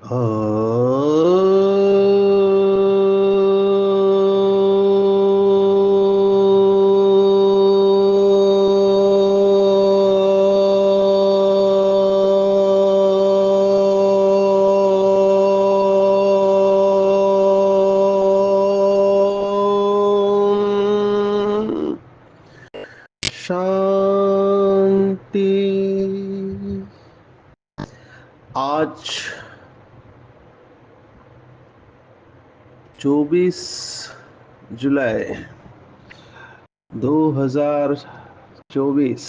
शांति। आज 24 जुलाई 2024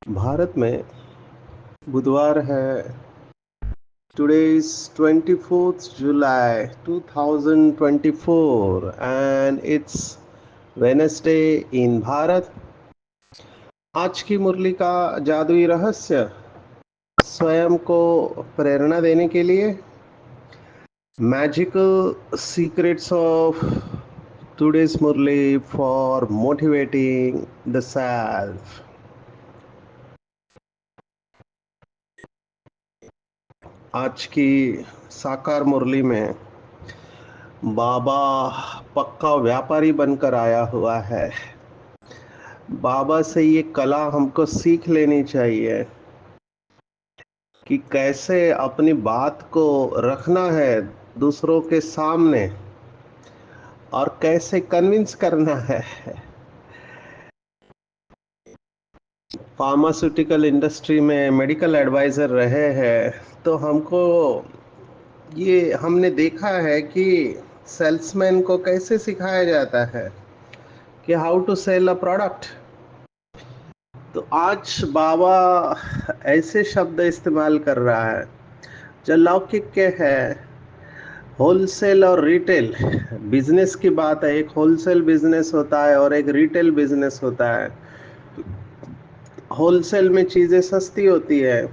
भारत में बुधवार है। Today is 24th July 2024 and it's Wednesday in Bharat. आज की मुरली का जादुई रहस्य स्वयं को प्रेरणा देने के लिए magical secrets of today's Murli for motivating the self। आज की साकार मुरली में बाबा पक्का व्यापारी बनकर आया हुआ है। बाबा से ये कला हमको सीख लेनी चाहिए कि कैसे अपनी बात को रखना है दूसरों के सामने और कैसे कन्विंस करना है। फार्मास्यूटिकल इंडस्ट्री में मेडिकल एडवाइज़र रहे हैं तो हमको ये हमने देखा है कि सेल्समैन को कैसे सिखाया जाता है कि how to sell a product. तो आज बाबा ऐसे शब्द इस्तेमाल कर रहा है जो लौकिक के है। होलसेल और रिटेल बिजनेस की बात है। एक होलसेल बिजनेस होता है और एक रिटेल बिजनेस होता है। होलसेल में चीज़ें सस्ती होती है,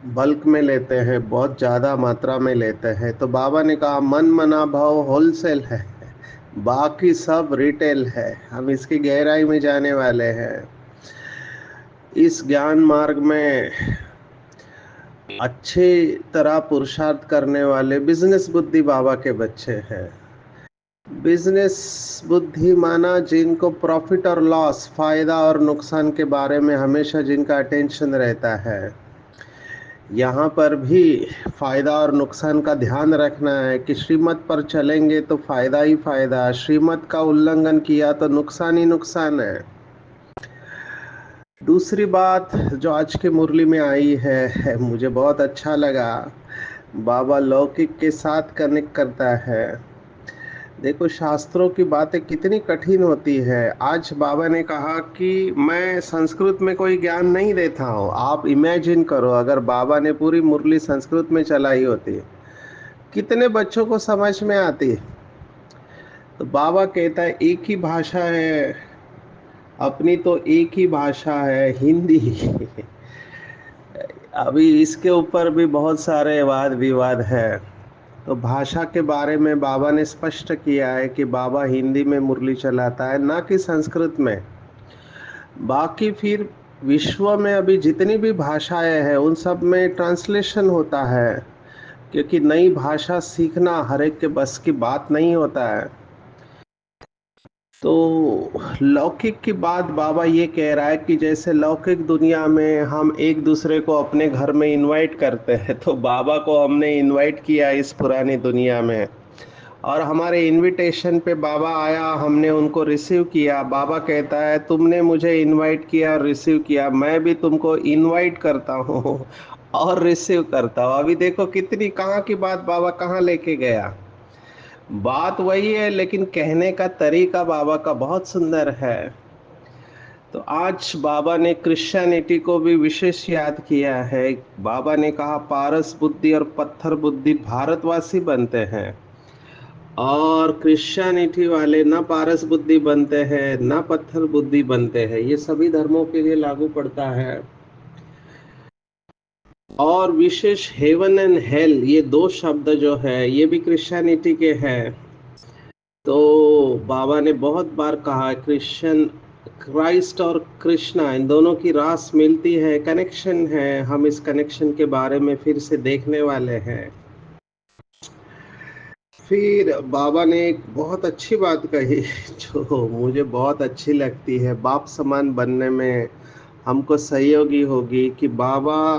बल्क में लेते हैं, बहुत ज़्यादा मात्रा में लेते हैं। तो बाबा ने कहा मन मना भाव होलसेल है, बाकी सब रिटेल है। हम इसकी गहराई में जाने वाले हैं। इस ज्ञान मार्ग में अच्छी तरह पुरुषार्थ करने वाले बिजनेस बुद्धि बाबा के बच्चे हैं। बिजनेस बुद्धि माना जिनको प्रॉफिट और लॉस, फायदा और नुकसान के बारे में हमेशा जिनका अटेंशन रहता है। यहाँ पर भी फायदा और नुकसान का ध्यान रखना है कि श्रीमत पर चलेंगे तो फायदा ही फायदा, श्रीमत का उल्लंघन किया तो नुकसान ही नुकसान है। दूसरी बात जो आज की मुरली में आई है मुझे बहुत अच्छा लगा। बाबा लौकिक के साथ कनेक्ट करता है। देखो शास्त्रों की बातें कितनी कठिन होती है। आज बाबा ने कहा कि मैं संस्कृत में कोई ज्ञान नहीं देता हूँ। आप इमेजिन करो अगर बाबा ने पूरी मुरली संस्कृत में चलाई होती, कितने बच्चों को समझ में आती। तो बाबा कहता है एक ही भाषा है अपनी, तो एक ही भाषा है हिंदी। अभी इसके ऊपर भी बहुत सारे वाद विवाद है। तो भाषा के बारे में बाबा ने स्पष्ट किया है कि बाबा हिंदी में मुरली चलाता है, ना कि संस्कृत में। बाकी फिर विश्व में अभी जितनी भी भाषाएं हैं उन सब में ट्रांसलेशन होता है, क्योंकि नई भाषा सीखना हर एक के बस की बात नहीं होता है। तो लौकिक की बात बाबा ये कह रहा है कि जैसे लौकिक दुनिया में हम एक दूसरे को अपने घर में इनवाइट करते हैं, तो बाबा को हमने इनवाइट किया इस पुरानी दुनिया में, और हमारे इनविटेशन पे बाबा आया, हमने उनको रिसीव किया। बाबा कहता है तुमने मुझे इनवाइट किया और रिसीव किया, मैं भी तुमको इनवाइट करता हूँ और रिसीव करता हूँ। अभी देखो कितनी कहाँ की बात बाबा कहाँ लेके गया। बात वही है लेकिन कहने का तरीका बाबा का बहुत सुंदर है। तो आज बाबा ने क्रिश्चियनिटी को भी विशेष याद किया है। बाबा ने कहा पारस बुद्धि और पत्थर बुद्धि भारतवासी बनते हैं, और क्रिश्चियनिटी वाले ना पारस बुद्धि बनते हैं ना पत्थर बुद्धि बनते हैं। ये सभी धर्मों के लिए लागू पड़ता है। और विशेष हेवन एंड हेल, ये दो शब्द जो है ये भी क्रिश्चियनिटी के हैं। तो बाबा ने बहुत बार कहा क्रिश्चियन क्राइस्ट और कृष्णा इन दोनों की रास मिलती है, कनेक्शन है। हम इस कनेक्शन के बारे में फिर से देखने वाले हैं। फिर बाबा ने एक बहुत अच्छी बात कही जो मुझे बहुत अच्छी लगती है, बाप समान बनने में हमको सहयोगी होगी, कि बाबा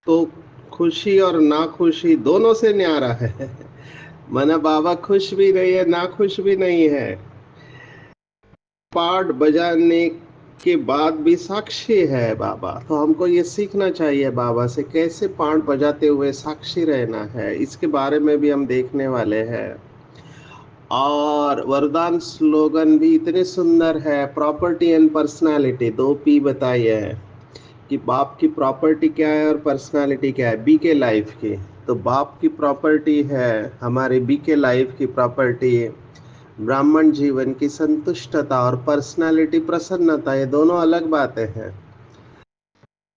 तो खुशी और नाखुशी दोनों से न्यारा है। माना बाबा खुश भी नहीं है, नाखुश भी नहीं है। पार्ट बजाने के बाद भी साक्षी है बाबा। तो हमको ये सीखना चाहिए बाबा से, कैसे पार्ट बजाते हुए साक्षी रहना है, इसके बारे में भी हम देखने वाले हैं। और वरदान स्लोगन भी इतने सुंदर है, प्रॉपर्टी एंड पर्सनालिटी, दो पी बताई है कि बाप की प्रॉपर्टी क्या है और पर्सनालिटी क्या है, बी के लाइफ की। तो बाप की प्रॉपर्टी है हमारे बी के लाइफ की प्रॉपर्टी, ब्राह्मण जीवन की संतुष्टता, और पर्सनालिटी प्रसन्नता, ये दोनों अलग बातें हैं।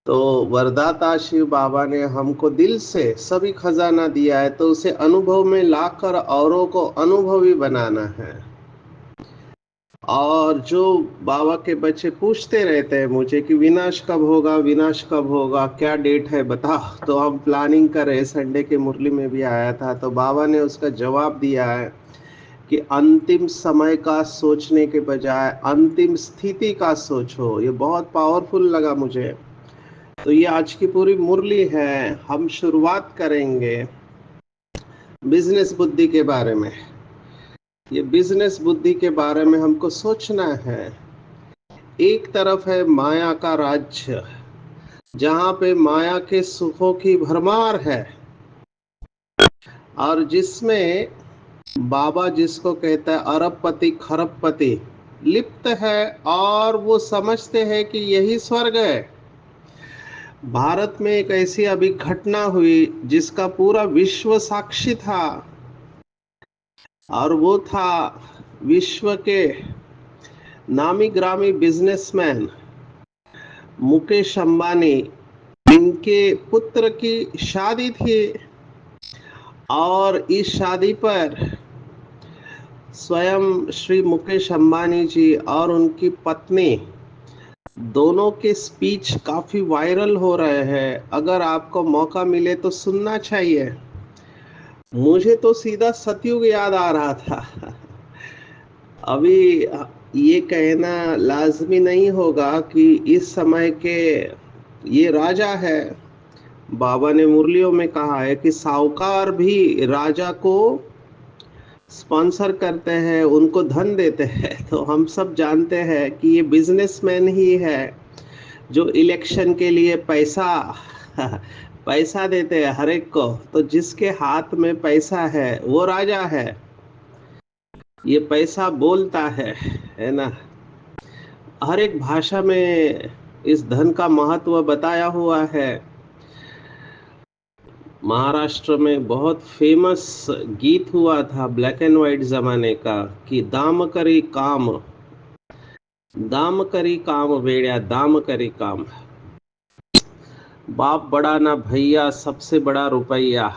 तो वरदाता शिव बाबा ने हमको दिल से सभी खजाना दिया है, तो उसे अनुभव में लाकर औरों को अनुभवी बनाना है। और जो बाबा के बच्चे पूछते रहते हैं मुझे कि विनाश कब होगा, विनाश कब होगा, क्या डेट है बताओ, तो हम प्लानिंग कर रहे, संडे के मुरली में भी आया था, तो बाबा ने उसका जवाब दिया है कि अंतिम समय का सोचने के बजाय अंतिम स्थिति का सोचो। ये बहुत पावरफुल लगा मुझे। तो ये आज की पूरी मुरली है। हम शुरुआत करेंगे बिजनेस बुद्धि के बारे में। ये बिजनेस बुद्धि के बारे में हमको सोचना है। एक तरफ है माया का राज्य, जहाँ पे माया के सुखों की भरमार है, और जिसमें बाबा जिसको कहता है अरबपति खरबपति लिप्त है, और वो समझते हैं कि यही स्वर्ग है। भारत में एक ऐसी अभी घटना हुई जिसका पूरा विश्व साक्षी था, और वो था विश्व के नामी ग्रामी बिजनेसमैन मुकेश अंबानी। इनके पुत्र की शादी थी, और इस शादी पर स्वयं श्री मुकेश अंबानी जी और उनकी पत्नी दोनों के स्पीच काफी वायरल हो रहे हैं। अगर आपको मौका मिले तो सुनना चाहिए। मुझे तो सीधा सतयुग याद आ रहा था। अभी ये कहना लाजमी नहीं होगा कि इस समय के ये राजा है। बाबा ने मुरलियों में कहा है कि साहूकार भी राजा को स्पॉन्सर करते हैं, उनको धन देते हैं। तो हम सब जानते हैं कि ये बिजनेसमैन ही है जो इलेक्शन के लिए पैसा पैसा देते हैं हर एक को। तो जिसके हाथ में पैसा है वो राजा है। ये पैसा बोलता है ना। हर एक भाषा में इस धन का महत्व बताया हुआ है। महाराष्ट्र में बहुत फेमस गीत हुआ था ब्लैक एंड व्हाइट जमाने का, कि दाम करी काम बेड़िया, दाम करी काम। बाप बड़ा ना भैया, सबसे बड़ा रुपया।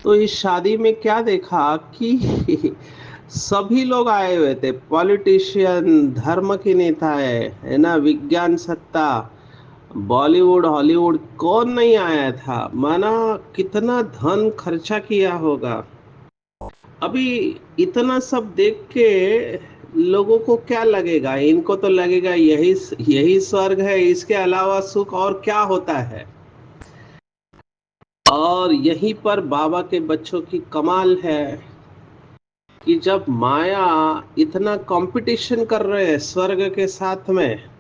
तो इस शादी में क्या देखा कि सभी लोग आए हुए थे, पॉलिटिशियन, धर्म के नेता है ना, विज्ञान सत्ता, बॉलीवुड हॉलीवुड, कौन नहीं आया था। माना कितना धन खर्चा किया होगा। अभी इतना सब देख के लोगों को क्या लगेगा, इनको तो लगेगा यही यही स्वर्ग है, इसके अलावा सुख और क्या होता है। और यहीं पर बाबा के बच्चों की कमाल है कि जब माया इतना कंपटीशन कर रहे हैं स्वर्ग के साथ में,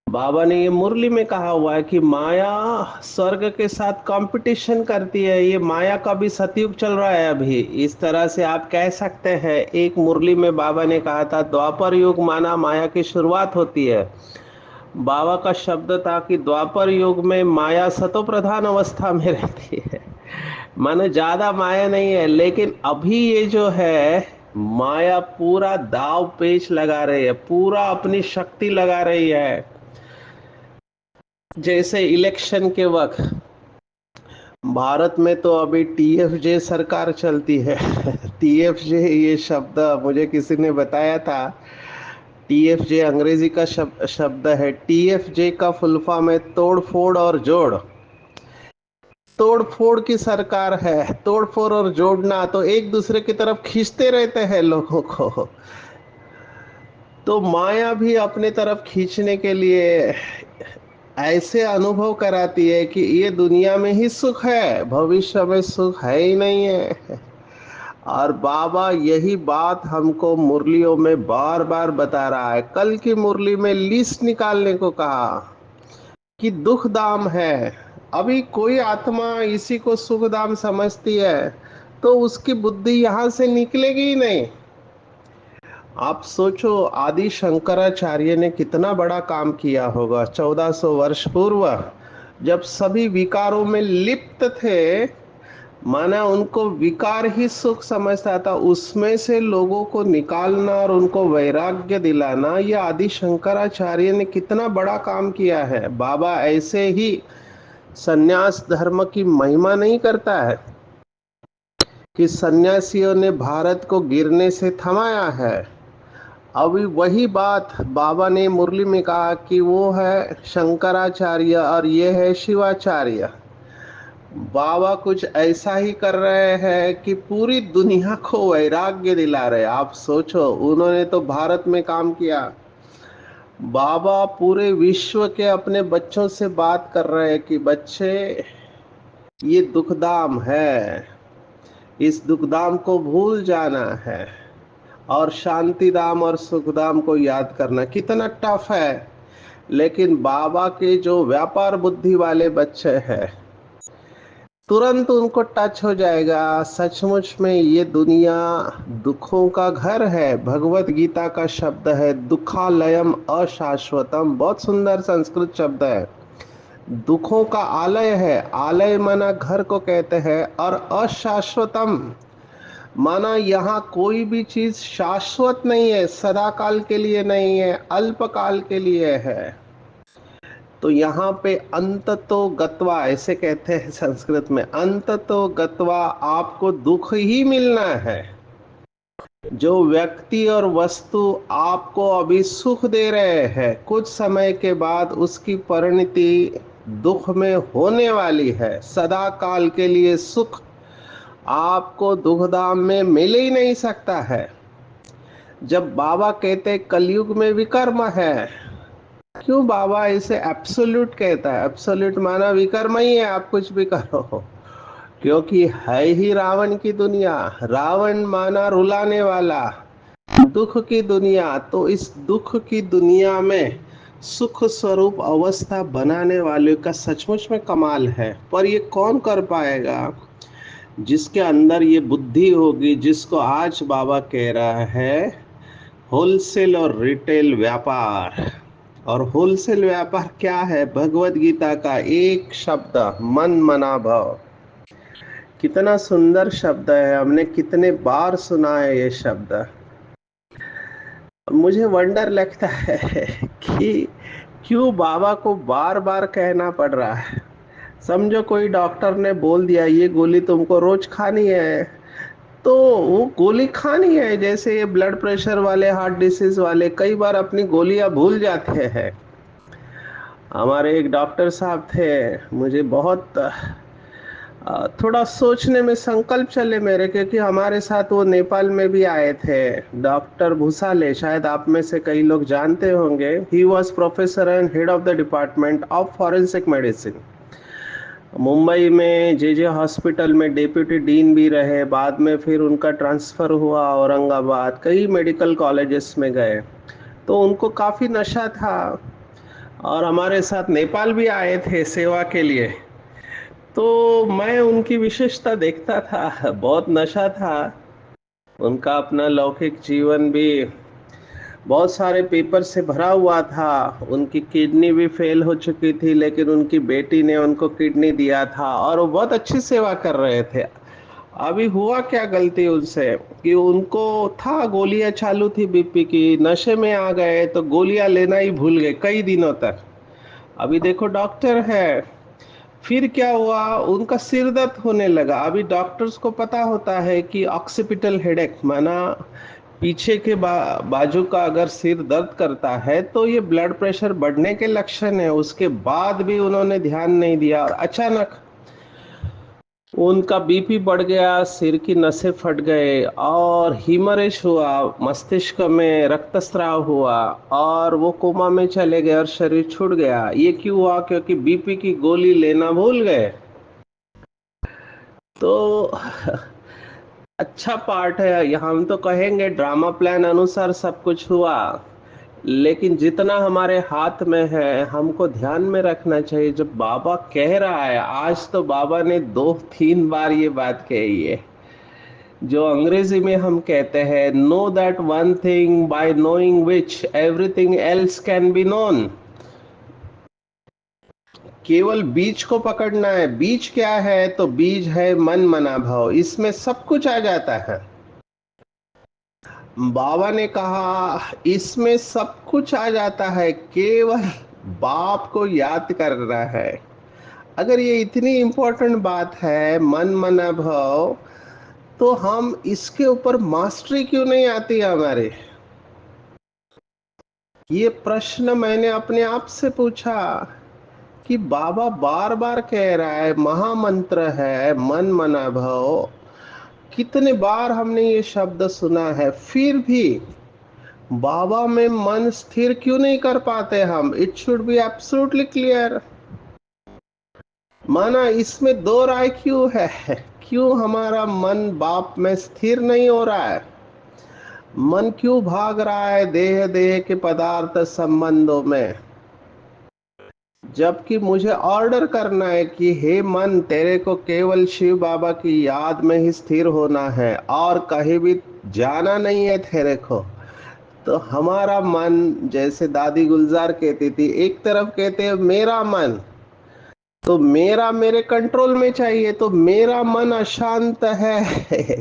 बाबा ने ये मुरली में कहा हुआ है कि माया स्वर्ग के साथ कंपटीशन करती है। ये माया का भी सतयुग चल रहा है अभी, इस तरह से आप कह सकते हैं। एक मुरली में बाबा ने कहा था द्वापर युग माना माया की शुरुआत होती है। बाबा का शब्द था कि द्वापर युग में माया सतो प्रधान अवस्था में रहती है, मानो ज्यादा माया नहीं है। लेकिन अभी ये जो है माया पूरा दाव पेच लगा रही है, पूरा अपनी शक्ति लगा रही है। जैसे इलेक्शन के वक्त भारत में तो अभी टीएफजे सरकार चलती है। टीएफजे ये शब्द मुझे किसी ने बताया था TFJ अंग्रेजी का शब्द है। TFJ का फुल फॉर्म है तोड़ फोड़ और जोड़। तोड़ फोड़ की सरकार है, तोड़ फोड़ और जोड़ना, तो एक दूसरे की तरफ खींचते रहते हैं लोगों को। तो माया भी अपने तरफ खींचने के लिए ऐसे अनुभव कराती है कि ये दुनिया में ही सुख है, भविष्य में सुख है ही नहीं है। और बाबा यही बात हमको मुरलियों में बार बार बता रहा है। कल की मुरली में लिस्ट निकालने को कहा कि दुख दाम है। अभी कोई आत्मा इसी को सुख दाम समझती है तो उसकी बुद्धि यहां से निकलेगी ही नहीं। आप सोचो, आदि शंकराचार्य ने कितना बड़ा काम किया होगा 1400 वर्ष पूर्व, जब सभी विकारों में लिप्त थे। माना उनको विकार ही सुख समझता था, उसमें से लोगों को निकालना और उनको वैराग्य दिलाना, यह आदि शंकराचार्य ने कितना बड़ा काम किया है। बाबा ऐसे ही सन्यास धर्म की महिमा नहीं करता है कि सन्यासियों ने भारत को गिरने से थमाया है। अभी वही बात बाबा ने मुरली में कहा कि वो है शंकराचार्य और ये है शिवाचार्य। बाबा कुछ ऐसा ही कर रहे हैं कि पूरी दुनिया को वैराग्य दिला रहे। आप सोचो, उन्होंने तो भारत में काम किया, बाबा पूरे विश्व के अपने बच्चों से बात कर रहे हैं कि बच्चे, ये दुखदाम है, इस दुखदाम को भूल जाना है और शांतिधाम और सुखधाम को याद करना। कितना टफ है, लेकिन बाबा के जो व्यापार बुद्धि वाले बच्चे हैं, तुरंत उनको टच हो जाएगा। सचमुच में ये दुनिया दुखों का घर है। भगवत गीता का शब्द है दुखालयम अशाश्वतम, बहुत सुंदर संस्कृत शब्द है। दुखों का आलय है, आलय माना घर को कहते हैं, और अशाश्वतम माना यहाँ कोई भी चीज शाश्वत नहीं है, सदा काल के लिए नहीं है, अल्पकाल के लिए है। तो यहाँ पे अंततो गत्वा ऐसे कहते हैं संस्कृत में, अंततो गत्वा आपको दुख ही मिलना है। जो व्यक्ति और वस्तु आपको अभी सुख दे रहे हैं, कुछ समय के बाद उसकी परिणति दुख में होने वाली है। सदा काल के लिए सुख आपको दुखधाम में मिल ही नहीं सकता है। जब बाबा कहते कलयुग में विकर्म है, क्यों बाबा इसे एब्सोल्यूट कहता है? एब्सोल्यूट माना विकर्म ही है, आप कुछ भी करो, क्योंकि है ही रावण की दुनिया। रावण माना रुलाने वाला, दुख की दुनिया। तो इस दुख की दुनिया में सुख स्वरूप अवस्था बनाने वाले का सचमुच में कमाल है। पर ये कौन कर पाएगा? जिसके अंदर ये बुद्धि होगी, जिसको आज बाबा कह रहा है होलसेल और रिटेल व्यापार। और होलसेल व्यापार क्या है? भगवत गीता का एक शब्द, मन मना भव। कितना सुंदर शब्द है, हमने कितने बार सुना है ये शब्द। मुझे वंडर लगता है कि क्यों बाबा को बार बार कहना पड़ रहा है। समझो कोई डॉक्टर ने बोल दिया ये गोली तुमको रोज खानी है, तो वो गोली खानी है। जैसे ये ब्लड प्रेशर वाले, हार्ट डिसीज वाले कई बार अपनी गोलियां भूल जाते हैं। हमारे एक डॉक्टर साहब थे, मुझे बहुत थोड़ा सोचने में संकल्प चले मेरे, क्योंकि हमारे साथ वो नेपाल में भी आए थे। डॉक्टर भूसाले, शायद आप में से कई लोग जानते होंगे। He was professor and head of the department of forensic medicine. Mumbai में जे हॉस्पिटल में डेप्यूटी डीन भी रहे, बाद में फिर उनका ट्रांसफ़र हुआ औरंगाबाद, कई मेडिकल कॉलेजेस में गए। तो उनको काफ़ी नशा था और हमारे साथ नेपाल भी आए थे सेवा के लिए। तो मैं उनकी विशेषता देखता था, बहुत नशा था उनका। अपना लौकिक जीवन भी बहुत सारे पेपर से भरा हुआ था। उनकी किडनी भी फेल हो चुकी थी, लेकिन उनकी बेटी ने उनको किडनी दिया था और वो बहुत अच्छी सेवा कर रहे थे। अभी हुआ क्या गलती उनसे कि उनको था, गोलियां चालू थी बीपी की, नशे में आ गए तो गोलियां लेना ही भूल गए कई दिनों तक। अभी देखो डॉक्टर है, फिर क्या हुआ, उनका सिर दर्द होने लगा। अभी डॉक्टर्स को पता होता है कि ऑक्सीपिटल हेडेक माना पीछे के बाजू का अगर सिर दर्द करता है तो ये ब्लड प्रेशर बढ़ने के लक्षण है। उसके बाद भी उन्होंने ध्यान नहीं दिया और अचानक उनका बीपी बढ़ गया, सिर की नसें फट गए और हीमरेज हुआ, मस्तिष्क में रक्तस्राव हुआ और वो कोमा में चले गए और शरीर छूट गया। ये क्यों हुआ? क्योंकि बीपी की गोली लेना भूल गए। तो अच्छा पार्ट है। यहाँ हम तो कहेंगे ड्रामा प्लान अनुसार सब कुछ हुआ, लेकिन जितना हमारे हाथ में है हमको ध्यान में रखना चाहिए। जब बाबा कह रहा है, आज तो बाबा ने 2-3 बार ये बात कही है, जो अंग्रेजी में हम कहते हैं, know that one thing bye knowing which everything else can be known. केवल बीज को पकड़ना है। बीज क्या है? तो बीज है मन मना भाव, इसमें सब कुछ आ जाता है। बाबा ने कहा इसमें सब कुछ आ जाता है, केवल बाप को याद करना है। अगर ये इतनी इंपॉर्टेंट बात है, मन मना भाव, तो हम इसके ऊपर मास्टरी क्यों नहीं आती हमारे? ये प्रश्न मैंने अपने आप से पूछा कि बाबा बार बार कह रहा है, महामंत्र है मन मना भाव, कितने बार हमने ये शब्द सुना है, फिर भी बाबा में मन स्थिर क्यों नहीं कर पाते हम? It should be absolutely clear. माना इसमें दो राय क्यों है? क्यों हमारा मन बाप में स्थिर नहीं हो रहा है? मन क्यों भाग रहा है देह देह के पदार्थ संबंधों में, जबकि मुझे ऑर्डर करना है कि हे मन, तेरे को केवल शिव बाबा की याद में ही स्थिर होना है और कहीं भी जाना नहीं है तेरे को। तो हमारा मन, जैसे दादी गुलजार कहती थी, एक तरफ कहते हैं मेरा मन, तो मेरा मेरे कंट्रोल में चाहिए, तो मेरा मन अशांत है।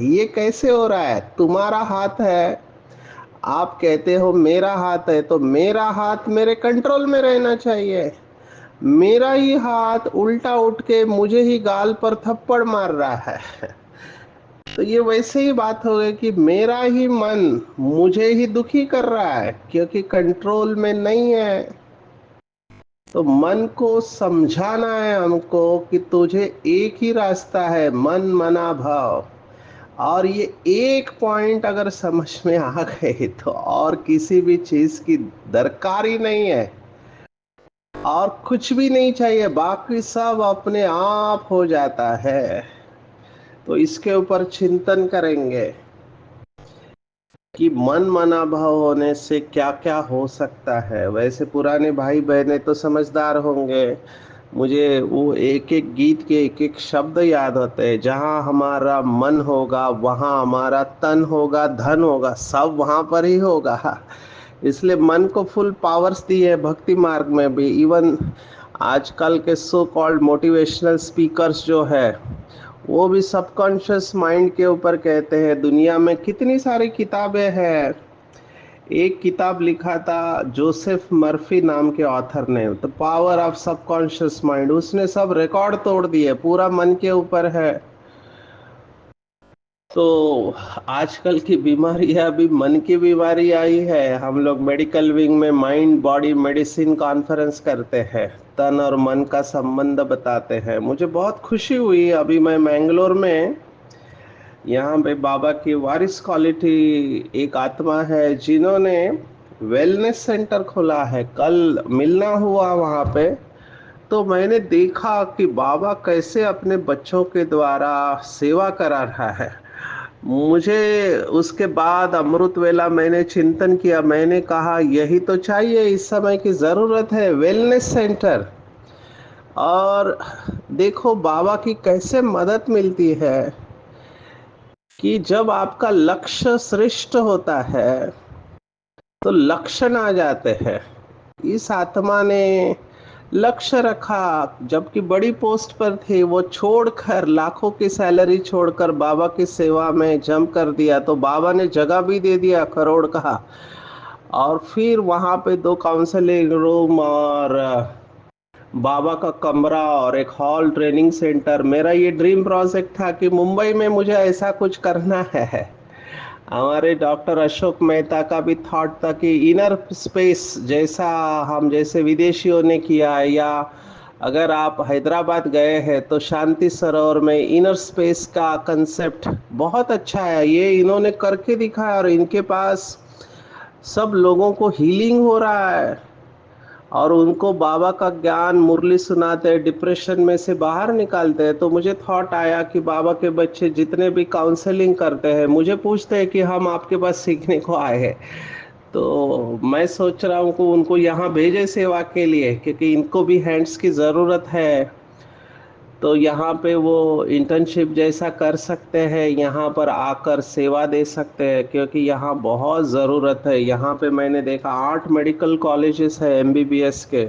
ये कैसे हो रहा है? तुम्हारा हाथ है, आप कहते हो मेरा हाथ है, तो मेरा हाथ मेरे कंट्रोल में रहना चाहिए। मेरा ही हाथ उल्टा उठ के मुझे ही गाल पर थप्पड़ मार रहा है। तो ये वैसे ही बात हो गई कि मेरा ही मन मुझे ही दुखी कर रहा है क्योंकि कंट्रोल में नहीं है। तो मन को समझाना है हमको कि तुझे एक ही रास्ता है, मन मना भाव। और ये एक पॉइंट अगर समझ में आ गए तो और किसी भी चीज की दरकार ही नहीं है और कुछ भी नहीं चाहिए, बाकी सब अपने आप हो जाता है। तो इसके ऊपर चिंतन करेंगे कि मन मना भाव होने से क्या क्या हो सकता है। वैसे पुराने भाई बहने तो समझदार होंगे। मुझे वो एक एक गीत के एक एक शब्द याद होते हैं। जहाँ हमारा मन होगा वहाँ हमारा तन होगा, धन होगा, सब वहाँ पर ही होगा। इसलिए मन को फुल पावर्स दी है भक्ति मार्ग में भी। इवन आजकल के सो कॉल्ड मोटिवेशनल स्पीकर्स जो है, वो भी सबकॉन्शियस माइंड के ऊपर कहते हैं। दुनिया में कितनी सारी किताबें हैं। एक किताब लिखा था जोसेफ मर्फी नाम के ऑथर ने, the power of subconscious mind. उसने सब रिकॉर्ड तोड़ दिए, पूरा मन के ऊपर है। तो आजकल की बीमारियां भी मन की बीमारी आई है। हम लोग मेडिकल विंग में माइंड बॉडी मेडिसिन कॉन्फ्रेंस करते हैं, तन और मन का संबंध बताते हैं। मुझे बहुत खुशी हुई, अभी मैं मैंगलोर में, यहाँ पे बाबा की वारिस क्वालिटी एक आत्मा है जिन्होंने वेलनेस सेंटर खोला है। कल मिलना हुआ वहाँ पे, तो मैंने देखा कि बाबा कैसे अपने बच्चों के द्वारा सेवा करा रहा है। मुझे उसके बाद अमृत वेला मैंने चिंतन किया, मैंने कहा यही तो चाहिए, इस समय की जरूरत है, वेलनेस सेंटर। और देखो बाबा की कैसे मदद मिलती है कि जब आपका लक्ष्य श्रेष्ठ होता है तो लक्षण आ जाते हैं। इस आत्मा ने लक्ष्य रखा, जबकि बड़ी पोस्ट पर थे, वो छोड़कर, लाखों की सैलरी छोड़कर बाबा की सेवा में जम कर दिया। तो बाबा ने जगह भी दे दिया करोड़ का, और फिर वहां पे 2 काउंसलिंग रूम और बाबा का कमरा और एक हॉल, ट्रेनिंग सेंटर। मेरा ये ड्रीम प्रोजेक्ट था कि मुंबई में मुझे ऐसा कुछ करना है। हमारे डॉक्टर अशोक मेहता का भी थॉट था कि इनर स्पेस, जैसा हम जैसे विदेशियों ने किया है, या अगर आप हैदराबाद गए हैं तो शांति सरोवर में इनर स्पेस का कंसेप्ट बहुत अच्छा है। ये इन्होंने करके दिखाया और इनके पास सब लोगों को हीलिंग हो रहा है और उनको बाबा का ज्ञान मुरली सुनाते हैं, डिप्रेशन में से बाहर निकालते हैं। तो मुझे थॉट आया कि बाबा के बच्चे जितने भी काउंसलिंग करते हैं मुझे पूछते हैं कि हम आपके पास सीखने को आए हैं, तो मैं सोच रहा हूँ कि उनको यहाँ भेजे सेवा के लिए, क्योंकि इनको भी हैंड्स की ज़रूरत है। तो यहाँ पे वो इंटर्नशिप जैसा कर सकते हैं, यहाँ पर आकर सेवा दे सकते हैं, क्योंकि यहाँ बहुत ज़रूरत है। यहाँ पे मैंने देखा 8 मेडिकल कॉलेजेस है एमबीबीएस के,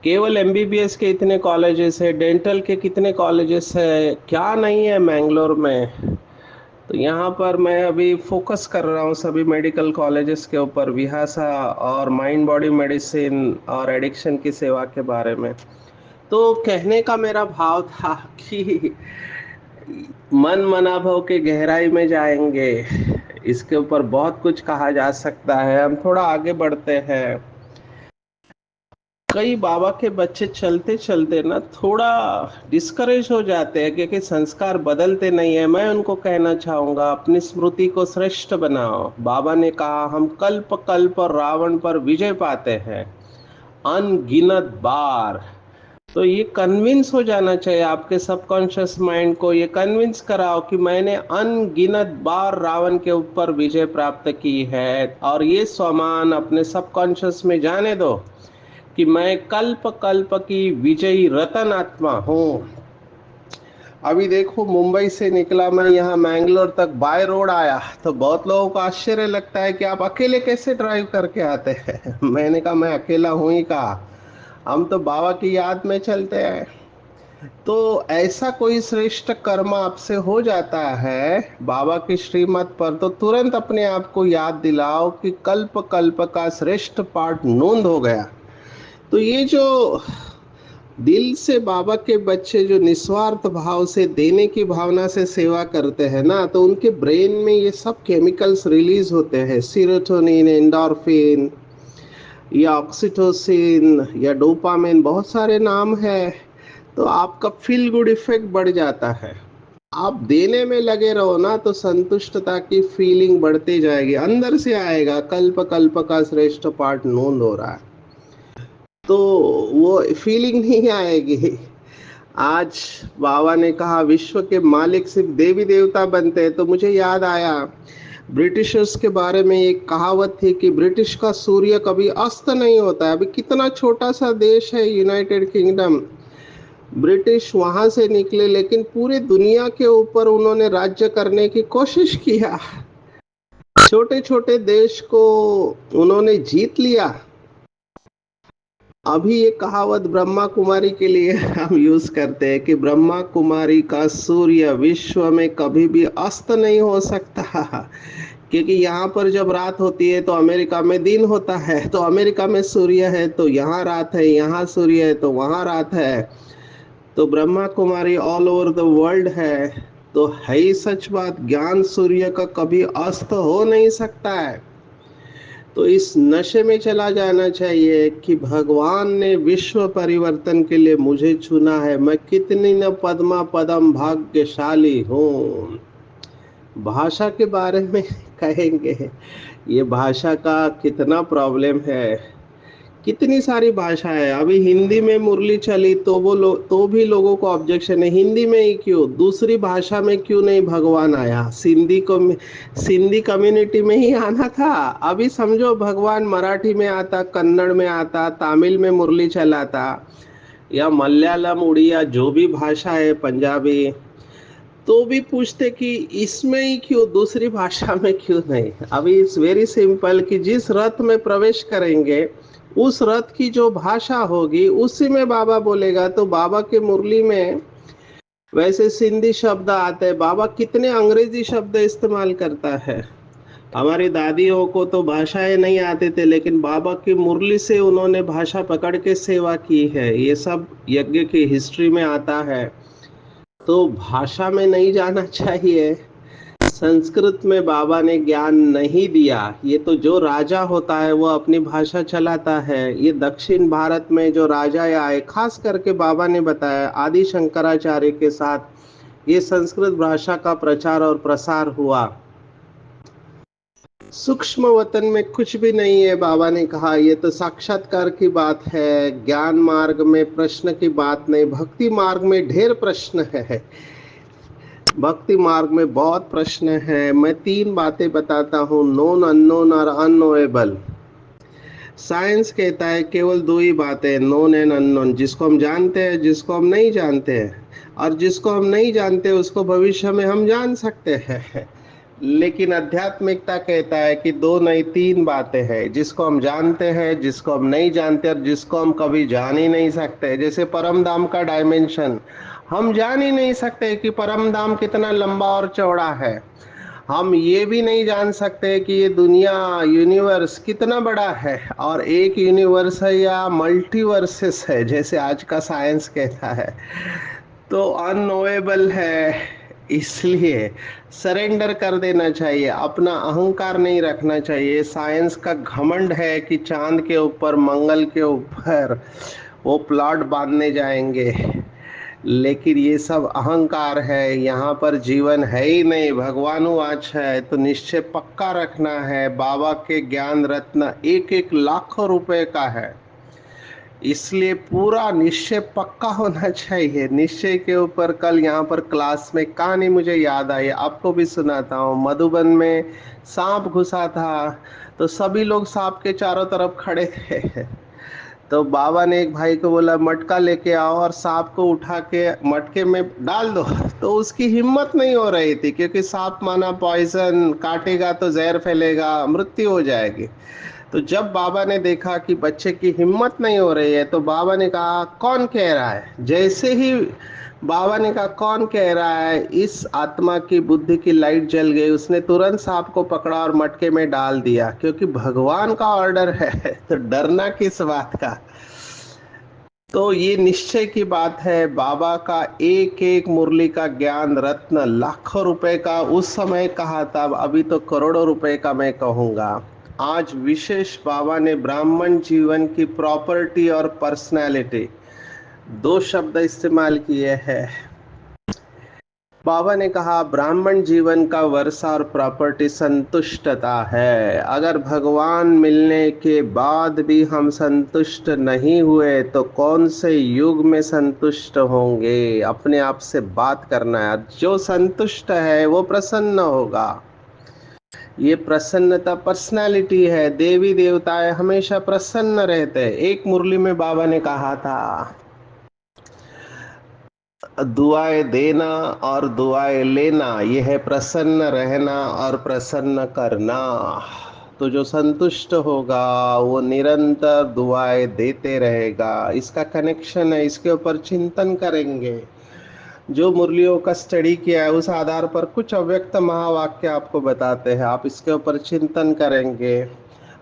केवल एमबीबीएस के इतने कॉलेजेस है, डेंटल के कितने कॉलेजेस है, क्या नहीं है मैंगलोर में। तो यहाँ पर मैं अभी फोकस कर रहा हूँ सभी मेडिकल कॉलेजेस के ऊपर, विहासा और माइंड बॉडी मेडिसिन और एडिक्शन की सेवा के बारे में। तो कहने का मेरा भाव था कि मन मनाभव के गहराई में जाएंगे, इसके ऊपर बहुत कुछ कहा जा सकता है। हम थोड़ा आगे बढ़ते हैं। कई बाबा के बच्चे चलते चलते ना थोड़ा डिस्करेज हो जाते हैं, क्योंकि संस्कार बदलते नहीं है। मैं उनको कहना चाहूंगा, अपनी स्मृति को श्रेष्ठ बनाओ। बाबा ने कहा हम कल्प कल्प रावण पर विजय पाते हैं, अनगिनत बार। तो ये कन्विंस हो जाना चाहिए आपके सबकॉन्शियस माइंड को, ये कन्विंस कराओ कि मैंने अनगिनत बार रावण के ऊपर विजय प्राप्त की है, और ये स्वमान अपने सबकॉन्शियस में जाने दो कि मैं कल्प कल्प की विजयी रतन आत्मा हूँ। अभी देखो, मुंबई से निकला मैं, यहाँ मैंगलोर तक बाय रोड आया, तो बहुत लोगों को आश्चर्य लगता है कि आप अकेले कैसे ड्राइव करके आते हैं। मैंने कहा मैं अकेला हूँ ही कहा, हम तो बाबा की याद में चलते हैं। तो ऐसा कोई श्रेष्ठ कर्म आपसे हो जाता है बाबा की श्रीमत पर, तो तुरंत अपने आप को याद दिलाओ कि कल्प कल्प का श्रेष्ठ पाठ नोंद हो गया। तो ये जो दिल से बाबा के बच्चे जो निस्वार्थ भाव से देने की भावना से सेवा करते हैं ना, तो उनके ब्रेन में ये सब केमिकल्स रिलीज होते हैं, सीरोटोनिन, एंडोर्फिन या ऑक्सीटोसिन या डोपामिन, बहुत सारे नाम है। तो आपका फील गुड इफेक्ट बढ़ जाता है। आप देने में लगे रहो ना, तो संतुष्टता की फीलिंग बढ़ती जाएगी, अंदर से आएगा कल्प कल्प का श्रेष्ठ पाठ नोंद हो रहा है। तो वो फीलिंग नहीं आएगी। आज बाबा ने कहा विश्व के मालिक सिर्फ देवी देवता बनते हैं, तो मुझे याद आया ब्रिटिशर्स के बारे में एक कहावत थी कि ब्रिटिश का सूर्य कभी अस्त नहीं होता है। अभी कितना छोटा सा देश है यूनाइटेड किंगडम, ब्रिटिश वहां से निकले लेकिन पूरे दुनिया के ऊपर उन्होंने राज्य करने की कोशिश किया, छोटे छोटे देश को उन्होंने जीत लिया। अभी ये कहावत ब्रह्मा कुमारी के लिए हम यूज करते हैं कि ब्रह्मा कुमारी का सूर्य विश्व में कभी भी अस्त नहीं हो सकता, क्योंकि यहाँ पर जब रात होती है तो अमेरिका में दिन होता है, तो अमेरिका में सूर्य है तो यहाँ रात है, यहाँ सूर्य है तो वहाँ रात है। तो Brahma Kumari all over the world है, तो है ही सच बात, ज्ञान सूर्य का कभी अस्त हो नहीं सकता है। तो इस नशे में चला जाना चाहिए कि भगवान ने विश्व परिवर्तन के लिए मुझे चुना है, मैं कितनी न पद्मा पदम भाग्यशाली हूँ। भाषा के बारे में कहेंगे, ये भाषा का कितना प्रॉब्लम है। कितनी सारी भाषा है, अभी हिंदी में मुरली चली तो तो भी लोगों को ऑब्जेक्शन है, हिंदी में ही क्यों, दूसरी भाषा में क्यों नहीं भगवान आया। सिंधी कम्युनिटी में ही आना था। अभी समझो भगवान मराठी में आता, कन्नड़ में आता, तमिल में मुरली चलाता, या मलयालम, उड़िया, जो भी भाषा है, पंजाबी, तो भी पूछते कि इसमें ही क्यों, दूसरी भाषा में क्यों नहीं। अभी इट्स वेरी सिंपल कि जिस रथ में प्रवेश करेंगे उस रथ की जो भाषा होगी उसी में बाबा बोलेगा। तो बाबा के मुरली में वैसे सिंधी शब्द आते हैं, बाबा कितने अंग्रेजी शब्द इस्तेमाल करता है। हमारी दादियों को तो भाषाएं नहीं आते थे, लेकिन बाबा की मुरली से उन्होंने भाषा पकड़ के सेवा की है, ये सब यज्ञ की हिस्ट्री में आता है। तो भाषा में नहीं जाना चाहिए, संस्कृत में बाबा ने ज्ञान नहीं दिया। ये तो जो राजा होता है वो अपनी भाषा चलाता है। ये दक्षिण भारत में जो राजा आए, खास करके बाबा ने बताया आदि शंकराचार्य के साथ ये संस्कृत भाषा का प्रचार और प्रसार हुआ। सूक्ष्म वतन में कुछ भी नहीं है, बाबा ने कहा। ये तो साक्षात्कार की बात है। ज्ञान मार्ग में प्रश्न की बात नहीं, भक्ति मार्ग में ढेर प्रश्न है। भक्ति मार्ग में बहुत प्रश्न है। मैं तीन बातें बताता हूँ, नोन, अननोन और अननोएबल। साइंस कहता है केवल दो ही बातें, नोन एंड अननोन, जिसको हम जानते हैं, जिसको हम नहीं जानते हैं। और जिसको हम नहीं जानते उसको भविष्य में हम जान सकते हैं। लेकिन आध्यात्मिकता कहता है कि दो नहीं, तीन बातें हैं, जिसको हम जानते हैं, जिसको हम नहीं जानते और जिसको हम कभी जान ही नहीं सकते। जैसे परम धाम का डायमेंशन, हम जान ही नहीं सकते कि परम धाम कितना लंबा और चौड़ा है। हम ये भी नहीं जान सकते कि ये दुनिया, यूनिवर्स कितना बड़ा है, और एक यूनिवर्स है या मल्टीवर्सेस है जैसे आज का साइंस कहता है। तो अननोएबल है। इसलिए सरेंडर कर देना चाहिए, अपना अहंकार नहीं रखना चाहिए। साइंस का घमंड है कि चांद के ऊपर, मंगल के ऊपर वो प्लॉट बांधने जाएंगे, लेकिन ये सब अहंकार है। यहाँ पर जीवन है ही नहीं, भगवानुवाच है। तो निश्चय पक्का रखना है। बाबा के ज्ञान रत्न एक एक लाखों रुपए का है, इसलिए पूरा निश्चय पक्का होना चाहिए। निश्चय के ऊपर कल यहाँ पर क्लास में कहानी मुझे याद आई, आपको भी सुनाता हूँ। मधुबन में सांप घुसा था, तो सभी लोग सांप के चारों तरफ खड़े थे। तो बाबा ने एक भाई को बोला मटका लेके आओ और सांप को उठा के मटके में डाल दो। तो उसकी हिम्मत नहीं हो रही थी, क्योंकि सांप माना पॉइजन, काटेगा तो जहर फैलेगा, मृत्यु हो जाएगी। तो जब बाबा ने देखा कि बच्चे की हिम्मत नहीं हो रही है, तो बाबा ने कहा कौन कह रहा है। जैसे ही बाबा ने कहा कौन कह रहा है, इस आत्मा की बुद्धि की लाइट जल गई। उसने तुरंत सांप को पकड़ा और मटके में डाल दिया, क्योंकि भगवान का ऑर्डर है। तो डरना किस बात का। तो ये निश्चय की बात है। बाबा का एक एक मुरली का ज्ञान रत्न लाखों रुपए का उस समय कहा था, अभी तो करोड़ों रुपए का मैं कहूँगा। आज विशेष बाबा ने ब्राह्मण जीवन की प्रॉपर्टी और पर्सनैलिटी, दो शब्द इस्तेमाल किए हैं। बाबा ने कहा ब्राह्मण जीवन का वर्षा और प्रॉपर्टी संतुष्टता है। अगर भगवान मिलने के बाद भी हम संतुष्ट नहीं हुए तो कौन से युग में संतुष्ट होंगे। अपने आप से बात करना है, जो संतुष्ट है वो प्रसन्न होगा। ये प्रसन्नता पर्सनालिटी है। देवी देवताएं हमेशा प्रसन्न रहते हैं। एक मुरली में बाबा ने कहा था, दुआएं देना और दुआएं लेना, यह है प्रसन्न रहना और प्रसन्न करना। तो जो संतुष्ट होगा वो निरंतर दुआएं देते रहेगा। इसका कनेक्शन है, इसके ऊपर चिंतन करेंगे। जो मुरलियों का स्टडी किया है उस आधार पर कुछ अव्यक्त महावाक्य आपको बताते हैं, आप इसके ऊपर चिंतन करेंगे।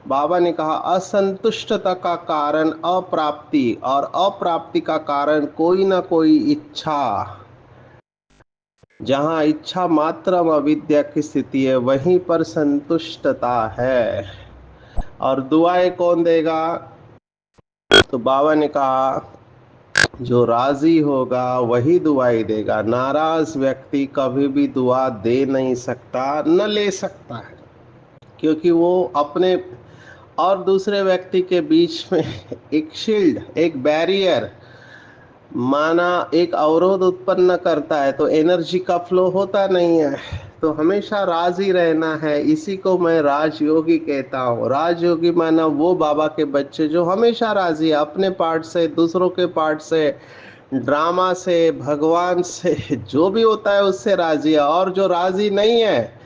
बाबा ने कहा असंतुष्टता का कारण अप्राप्ति, और अप्राप्ति का कारण कोई ना कोई इच्छा। जहाँ इच्छा मात्र अविद्या की स्थिति है वहीं पर संतुष्टता है। और दुआएं कौन देगा। तो बाबा ने कहा जो राजी होगा वही दुआई देगा। नाराज व्यक्ति कभी भी दुआ दे नहीं सकता, न ले सकता है, क्योंकि वो अपने और दूसरे व्यक्ति के बीच में एक शील्ड, एक बैरियर माना, एक अवरोध उत्पन्न करता है, तो एनर्जी का फ्लो होता नहीं है। तो हमेशा राजी रहना है। इसी को मैं राजयोगी कहता हूँ। राजयोगी माना वो बाबा के बच्चे जो हमेशा राजी है, अपने पार्ट से, दूसरों के पार्ट से, ड्रामा से, भगवान से, जो भी होता है उससे राजी है। और जो राजी नहीं है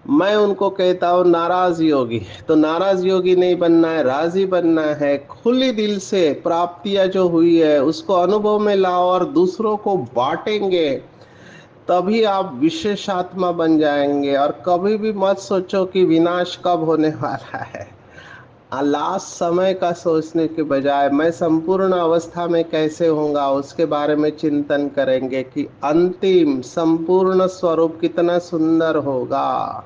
मैं उनको कहता हूँ नाराज योगी। तो नाराज योगी नहीं बनना है, राजी बनना है। खुली दिल से प्राप्तियां जो हुई है उसको अनुभव में लाओ और दूसरों को बांटेंगे, तभी आप विशेष आत्मा बन जाएंगे। और कभी भी मत सोचो कि विनाश कब होने वाला है। लास्ट समय का सोचने के बजाय मैं संपूर्ण अवस्था में कैसे होऊंगा उसके बारे में चिंतन करेंगे कि अंतिम संपूर्ण स्वरूप कितना सुंदर होगा।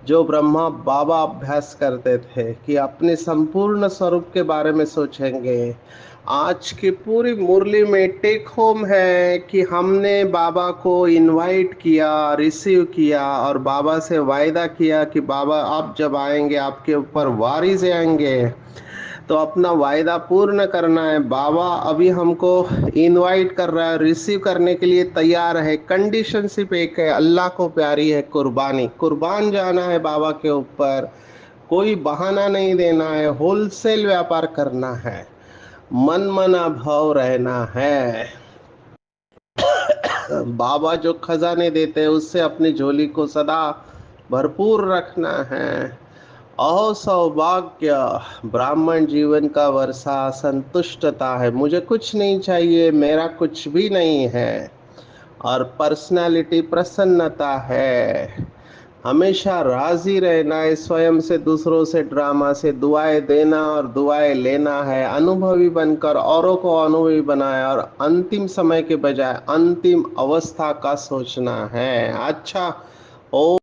जो ब्रह्मा बाबा अभ्यास करते थे कि अपने संपूर्ण स्वरूप के बारे में सोचेंगे। आज की पूरी मुरली में टेक होम है कि हमने बाबा को इनवाइट किया, रिसीव किया और बाबा से वायदा किया कि बाबा आप जब आएंगे आपके ऊपर वारिस आएंगे तो अपना वायदा पूर्ण करना है। बाबा अभी हमको इनवाइट कर रहा है, रिसीव करने के लिए तैयार है। कंडीशन सिर्फ एक है, अल्लाह को प्यारी है कुर्बानी, कुर्बान जाना है बाबा के ऊपर। कोई बहाना नहीं देना है, होलसेल व्यापार करना है, मन मना भाव रहना है। बाबा जो खजाने देते हैं उससे अपनी झोली को सदा भरपूर रखना है। अहो सौभाग्य, ब्राह्मण जीवन का वर्षा संतुष्टता है। मुझे कुछ नहीं चाहिए, मेरा कुछ भी नहीं है। और पर्सनालिटी प्रसन्नता है। हमेशा राजी रहना है, स्वयं से, दूसरों से, ड्रामा से दुआएं देना और दुआएं लेना है। अनुभवी बनकर औरों को अनुभवी बनाया और अंतिम समय के बजाय अंतिम अवस्था का सोचना है। अच्छा। ओ